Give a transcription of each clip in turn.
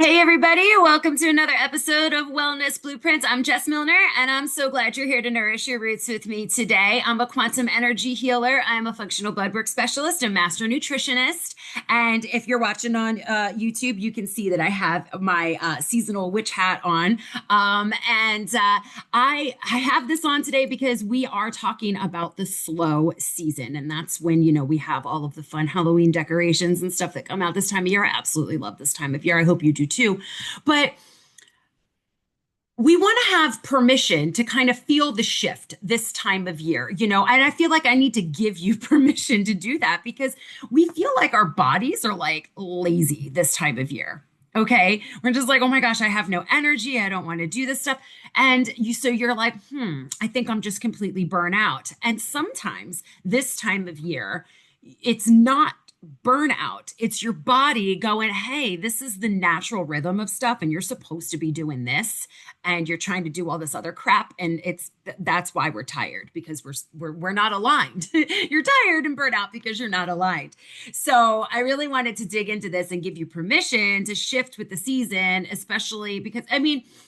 Hey, everybody, welcome to another episode of Wellness Blueprints. I'm Jess Milner, and I'm so glad you're here to nourish your roots with me today. I'm a quantum energy healer, I'm a functional bloodwork specialist, a master nutritionist. And if you're watching on YouTube, you can see that I have my seasonal witch hat on. I have this on today because we are talking about the slow season. And that's when, we have all of the fun Halloween decorations and stuff that come out this time of year. I absolutely love this time of year. I hope you do too. But we want to have permission to kind of feel the shift this time of year, and I feel like I need to give you permission to do that because we feel like our bodies are like lazy this time of year. Okay. We're just like, oh my gosh, I have no energy. I don't want to do this stuff. So you're like, I think I'm just completely burnt out. And sometimes this time of year, it's not burnout. It's your body going, hey, this is the natural rhythm of stuff, and you're supposed to be doing this, and you're trying to do all this other crap, and that's why we're tired because we're not aligned. You're tired and burnt out because you're not aligned. So I really wanted to dig into this and give you permission to shift with the season, especially because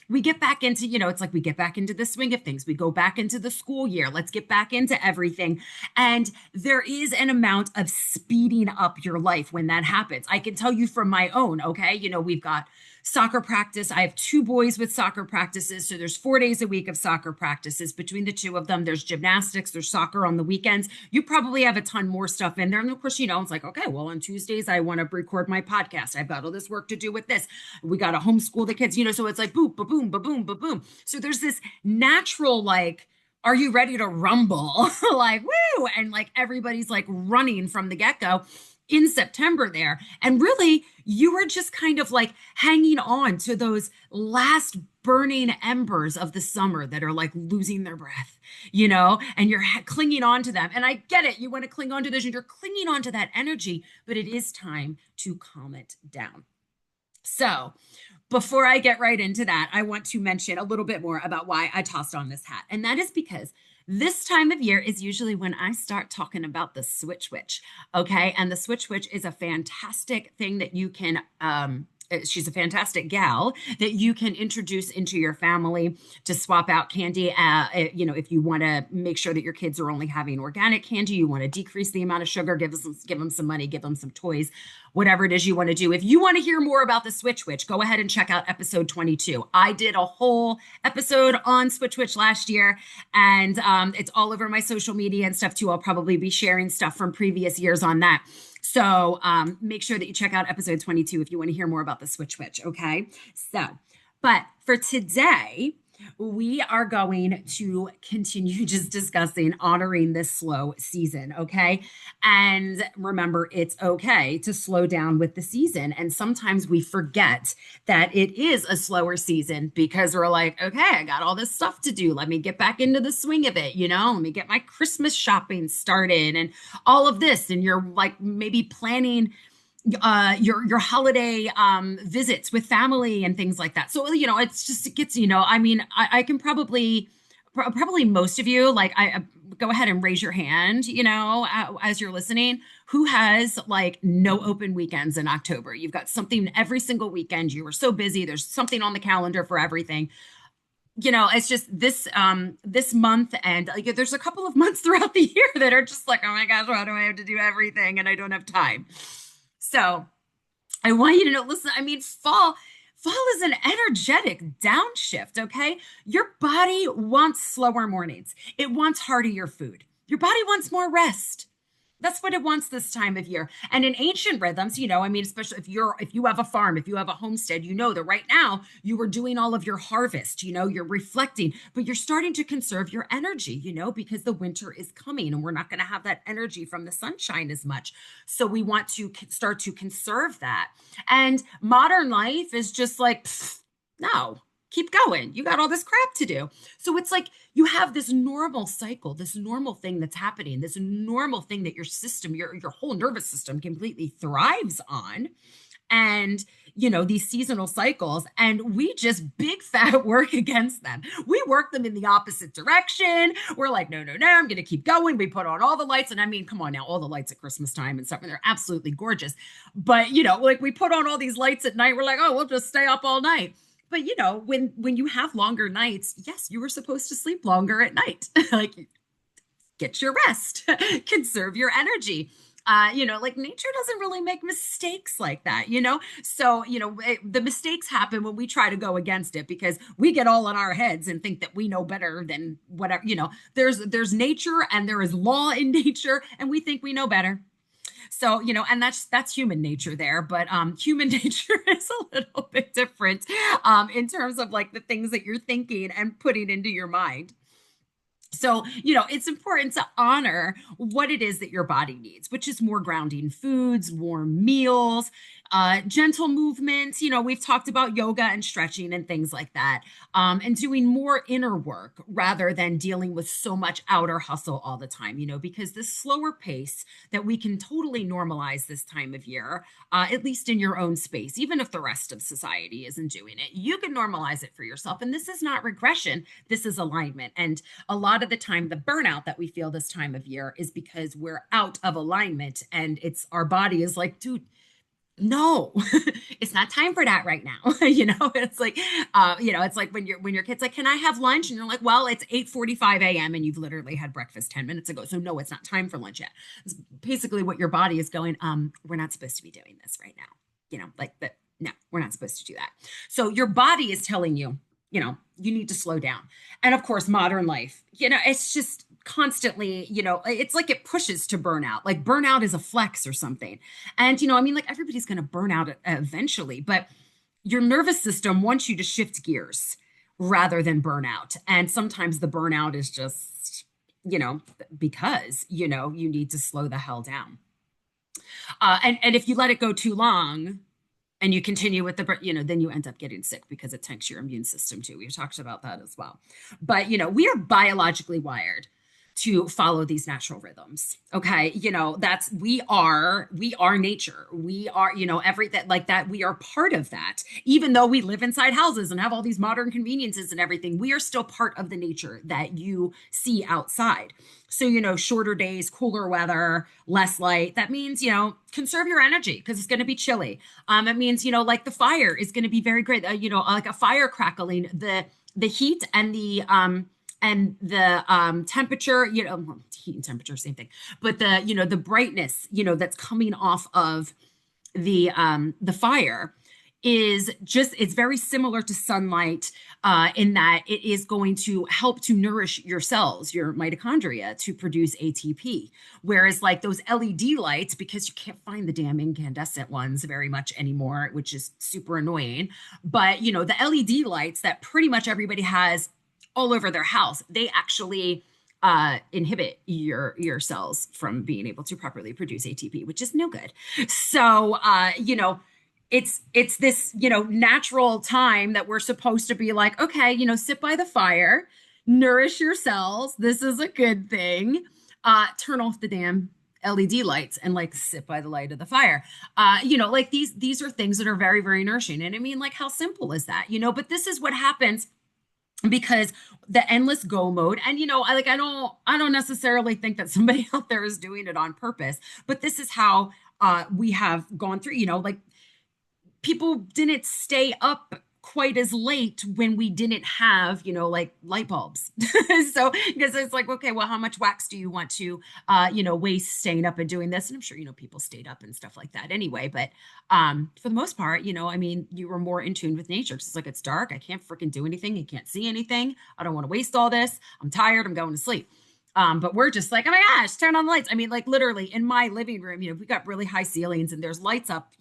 we get back into, it's like we get back into the swing of things. We go back into the school year. Let's get back into everything. And there is an amount of speeding up your life when that happens. I can tell you from my own, okay? We've got soccer practice. I have two boys with soccer practices. So there's 4 days a week of soccer practices between the two of them. There's gymnastics, there's soccer on the weekends. You probably have a ton more stuff in there. And of course, it's like, okay, well, on Tuesdays, I want to record my podcast. I've got all this work to do with this. We got to homeschool the kids, so it's like boom, ba boom, ba boom, ba boom. So there's this natural, like, are you ready to rumble? Like, woo! And like everybody's like running from the get-go in September there. And really, you were just kind of like hanging on to those last burning embers of the summer that are like losing their breath, and you're clinging on to them. And I get it. You want to cling on to those and you're clinging on to that energy, but it is time to calm it down. So, before I get right into that, I want to mention a little bit more about why I tossed on this hat. And that is because this time of year is usually when I start talking about the switch witch. Okay. And the switch witch is a fantastic thing that you can, she's a fantastic gal that you can introduce into your family to swap out candy. If you want to make sure that your kids are only having organic candy, you want to decrease the amount of sugar, give them some money, give them some toys, whatever it is you want to do. If you want to hear more about the Switch Witch, go ahead and check out episode 22. I did a whole episode on Switch Witch last year, and it's all over my social media and stuff too. I'll probably be sharing stuff from previous years on that. So make sure that you check out episode 22 if you want to hear more about the Switch Witch. Okay. But for today, we are going to continue just discussing honoring this slow season. Okay. And remember, it's okay to slow down with the season. And sometimes we forget that it is a slower season because we're like, okay, I got all this stuff to do. Let me get back into the swing of it. Let me get my Christmas shopping started and all of this. And you're like maybe planning your holiday visits with family and things like that. So it's just it gets I can probably most of you like I go ahead and raise your hand as you're listening, who has like no open weekends in October. You've got something every single weekend. You were so busy. There's something on the calendar for everything. It's just this month, and there's a couple of months throughout the year that are just like, oh my gosh, why do I have to do everything and I don't have time? So I want you to know, listen, fall is an energetic downshift, okay? Your body wants slower mornings. It wants heartier food. Your body wants more rest. That's what it wants this time of year. And in ancient rhythms, especially if you have a farm, if you have a homestead, that right now you are doing all of your harvest, you're reflecting, but you're starting to conserve your energy, because the winter is coming and we're not going to have that energy from the sunshine as much. So we want to start to conserve that. And modern life is just like, no, keep going. You got all this crap to do. So it's like you have this normal cycle, this normal thing that's happening, this normal thing that your system, your whole nervous system completely thrives on. And these seasonal cycles, and we just big fat work against them. We work them in the opposite direction. We're like, no, no, no, I'm going to keep going. We put on all the lights. And I mean, come on now, all the lights at Christmas time and stuff, and they're absolutely gorgeous. But, like we put on all these lights at night. We're like, oh, we'll just stay up all night. But when you have longer nights, yes, you were supposed to sleep longer at night. Like, get your rest, conserve your energy. Like nature doesn't really make mistakes like that. So, the mistakes happen when we try to go against it because we get all in our heads and think that we know better than whatever, there's nature and there is law in nature and we think we know better. So, and that's human nature there, but human nature is a little bit different in terms of like the things that you're thinking and putting into your mind. So, it's important to honor what it is that your body needs, which is more grounding foods, warm meals, gentle movements. We've talked about yoga and stretching and things like that, and doing more inner work rather than dealing with so much outer hustle all the time, because the slower pace that we can totally normalize this time of year, at least in your own space, even if the rest of society isn't doing it, you can normalize it for yourself. And this is not regression, this is alignment. And a lot of the time, the burnout that we feel this time of year is because we're out of alignment and it's our body is like, dude, no, it's not time for that right now. It's like, it's like when your kid's like, can I have lunch? And you're like, well, it's 8:45 a.m. and you've literally had breakfast 10 minutes ago. So no, it's not time for lunch yet. It's basically what your body is going, we're not supposed to be doing this right now. Like that. No, we're not supposed to do that. So your body is telling you, you need to slow down. And of course, modern life, it's just constantly, it's like it pushes to burnout. Like burnout is a flex or something. And, like everybody's going to burn out eventually, but your nervous system wants you to shift gears rather than burnout. And sometimes the burnout is just, because, you need to slow the hell down. And if you let it go too long, and you continue with then you end up getting sick because it tanks your immune system too. We've talked about that as well. But, we are biologically wired to follow these natural rhythms. Okay. We are nature. We are, everything like that. We are part of that. Even though we live inside houses and have all these modern conveniences and everything, we are still part of the nature that you see outside. So, shorter days, cooler weather, less light. That means, conserve your energy because it's going to be chilly. It means, like the fire is going to be very great. Like a fire crackling, the heat and the temperature, heat and temperature, same thing. But the brightness, that's coming off of the fire is just, it's very similar to sunlight in that it is going to help to nourish your cells, your mitochondria, to produce ATP. Whereas like those LED lights, because you can't find the damn incandescent ones very much anymore, which is super annoying. But, the LED lights that pretty much everybody has all over their house, they actually inhibit your cells from being able to properly produce ATP, which is no good. So, it's this, natural time that we're supposed to be like, okay, sit by the fire, nourish your cells. This is a good thing. Turn off the damn LED lights and like sit by the light of the fire. Like these are things that are very, very nourishing. And I mean, like, how simple is that? But this is what happens because the endless go mode. And, I don't necessarily think that somebody out there is doing it on purpose, but this is how we have gone through, like, people didn't stay up quite as late when we didn't have, like light bulbs. So, because it's like, okay, well, how much wax do you want to, waste staying up and doing this? And I'm sure, people stayed up and stuff like that anyway. But for the most part, you were more in tune with nature. It's like, it's dark. I can't freaking do anything. I can't see anything. I don't want to waste all this. I'm tired. I'm going to sleep. But we're just like, oh my gosh, turn on the lights. I mean, like literally in my living room, we got really high ceilings and there's lights up,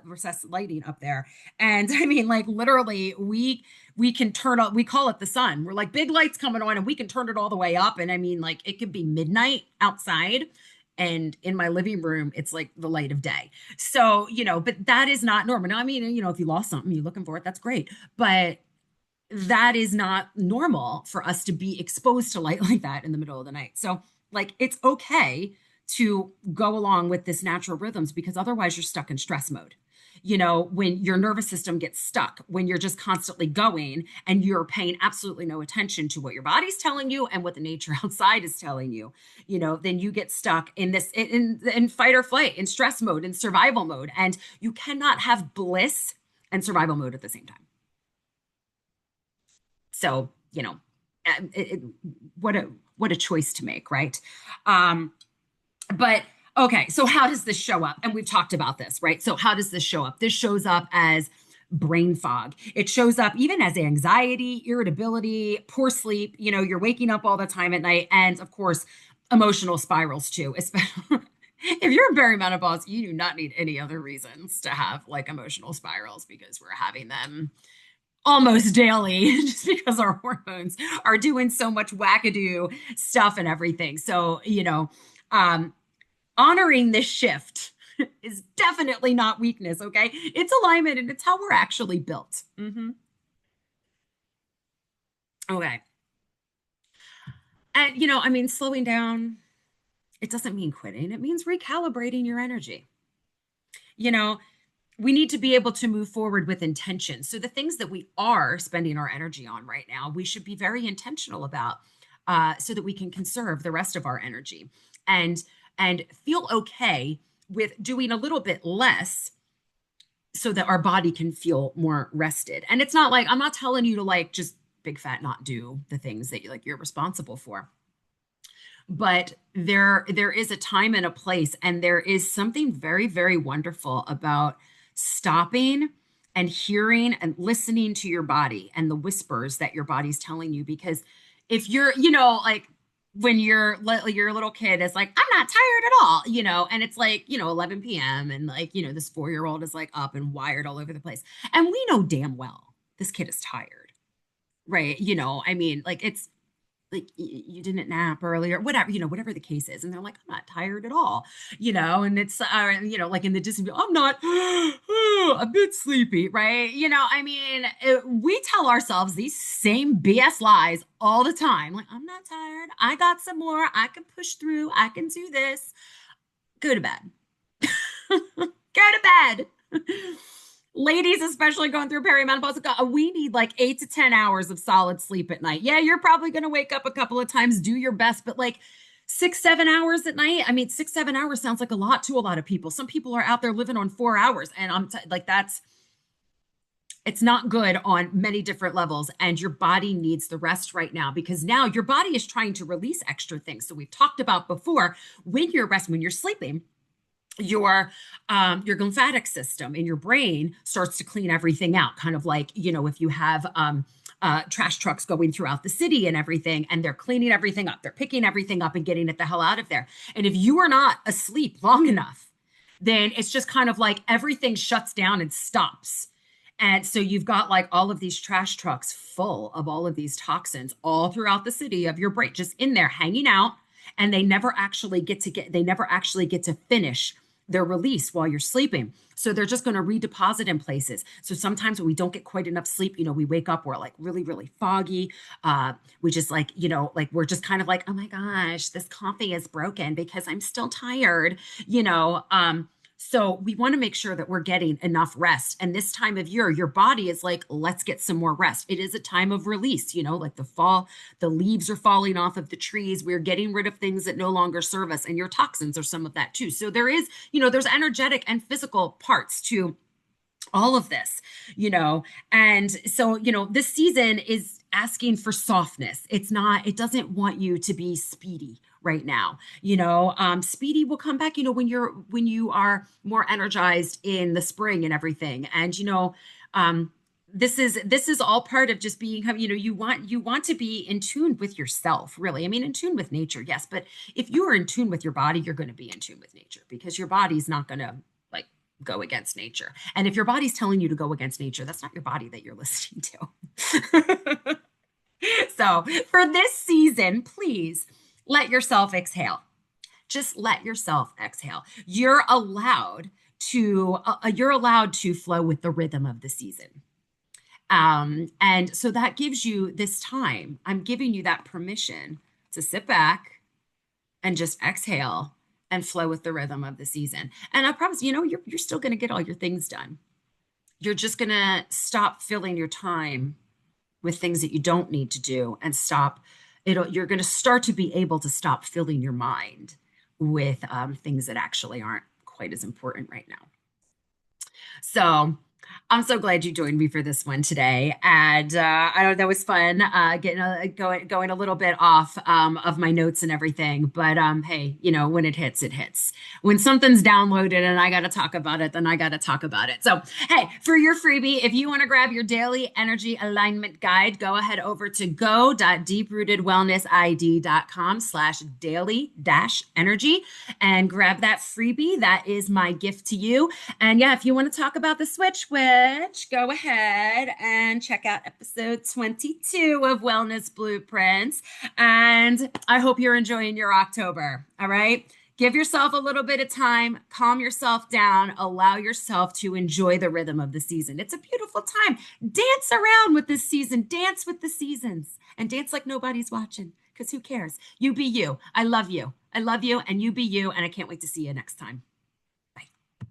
recessed lighting up there. And I mean, like literally we can turn on, we call it the sun. We're like big lights coming on and we can turn it all the way up. And I mean, like it could be midnight outside. And in my living room, it's like the light of day. So, but that is not normal. Now, I mean, if you lost something, you're looking for it, that's great. But that is not normal for us to be exposed to light like that in the middle of the night. So like, it's okay to go along with this natural rhythms because otherwise you're stuck in stress mode. when your nervous system gets stuck, when you're just constantly going and you're paying absolutely no attention to what your body's telling you and what the nature outside is telling you, then you get stuck in this in fight or flight, in stress mode, in survival mode. And you cannot have bliss and survival mode at the same time. So, what a choice to make, right? Um, but okay, so how does this show up? And we've talked about this, right? So how does this show up? This shows up as brain fog. It shows up even as anxiety, irritability, poor sleep. You're waking up all the time at night, and of course, emotional spirals too. Especially if you're in perimenopause, you do not need any other reasons to have like emotional spirals because we're having them almost daily just because our hormones are doing so much wackadoo stuff and everything. So, um, honoring this shift is definitely not weakness, okay? It's alignment and it's how we're actually built. Okay. And, slowing down, it doesn't mean quitting, it means recalibrating your energy. You know, we need to be able to move forward with intention. So the things that we are spending our energy on right now, we should be very intentional about so that we can conserve the rest of our energy and feel okay with doing a little bit less so that our body can feel more rested. And it's not like I'm not telling you to like just big fat not do the things that you're responsible for, but there is a time and a place, and there is something very, very wonderful about stopping and hearing and listening to your body and the whispers that your body's telling you. Because if you're like when your little kid is like, I'm not tired at all, and it's like 11 p.m. and like this 4-year-old is like up and wired all over the place, and we know damn well this kid is tired, right? I mean, like it's like you didn't nap earlier, whatever, whatever the case is. And they're like, I'm not tired at all, and it's, like in the Disney, I'm not a bit sleepy, right? I mean, we tell ourselves these same BS lies all the time. Like, I'm not tired. I got some more. I can push through. I can do this. Go to bed. Go to bed. Ladies, especially going through perimenopause, we need like 8 to 10 hours of solid sleep at night. Yeah, you're probably going to wake up a couple of times, do your best, but like 6, 7 hours at night. I mean, 6, 7 hours sounds like a lot to a lot of people. Some people are out there living on 4 hours, and like, it's not good on many different levels. And your body needs the rest right now, because now your body is trying to release extra things. So we've talked about before, when you're sleeping, your lymphatic system in your brain starts to clean everything out, kind of like if you have trash trucks going throughout the city and everything, and they're cleaning everything up, they're picking everything up and getting it the hell out of there. And if you are not asleep long enough, then it's just kind of like everything shuts down and stops. And so you've got like all of these trash trucks full of all of these toxins all throughout the city of your brain, just in there hanging out. And they never actually get to finish their release while you're sleeping. So they're just going to redeposit in places. So sometimes when we don't get quite enough sleep, we wake up, we're like really, really foggy. We just like, like we're just kind of like, oh my gosh, this coffee is broken because I'm still tired, so we want to make sure that we're getting enough rest. And this time of year, your body is like, let's get some more rest. It is a time of release, like the fall, the leaves are falling off of the trees. We're getting rid of things that no longer serve us. And your toxins are some of that too. So there is, there's energetic and physical parts to all of this, and so, this season is asking for softness. It doesn't want you to be speedy right now. Speedy will come back, when you are more energized in the spring and everything. And, this is all part of just being, you want to be in tune with yourself, really. I mean, in tune with nature, yes. But if you are in tune with your body, you're going to be in tune with nature, because your body's not going to like go against nature. And if your body's telling you to go against nature, that's not your body that you're listening to. So for this season, please let yourself exhale. Just let yourself exhale. You're allowed to flow with the rhythm of the season. And so that gives you this time. I'm giving you that permission to sit back and just exhale and flow with the rhythm of the season. And I promise, you're still going to get all your things done. you're just going to stop filling your time with things that you don't need to do and stop you're going to start to be able to stop filling your mind with things that actually aren't quite as important right now. So I'm so glad you joined me for this one today, and I know that was fun. Getting going a little bit off of my notes and everything, but hey, when it hits, it hits. When something's downloaded and I got to talk about it, then I got to talk about it. So hey, for your freebie, if you want to grab your daily energy alignment guide, go ahead over to go.deeprootedwellnessid.com/daily-energy and grab that freebie. That is my gift to you. And yeah, if you want to talk about the switch, go ahead and check out episode 22 of Wellness Blueprints. And I hope you're enjoying your October. All right. Give yourself a little bit of time, calm yourself down, allow yourself to enjoy the rhythm of the season. It's a beautiful time. Dance around with this season, dance with the seasons, and dance like nobody's watching, because who cares? You be you. I love you. I love you, and you be you, and I can't wait to see you next time.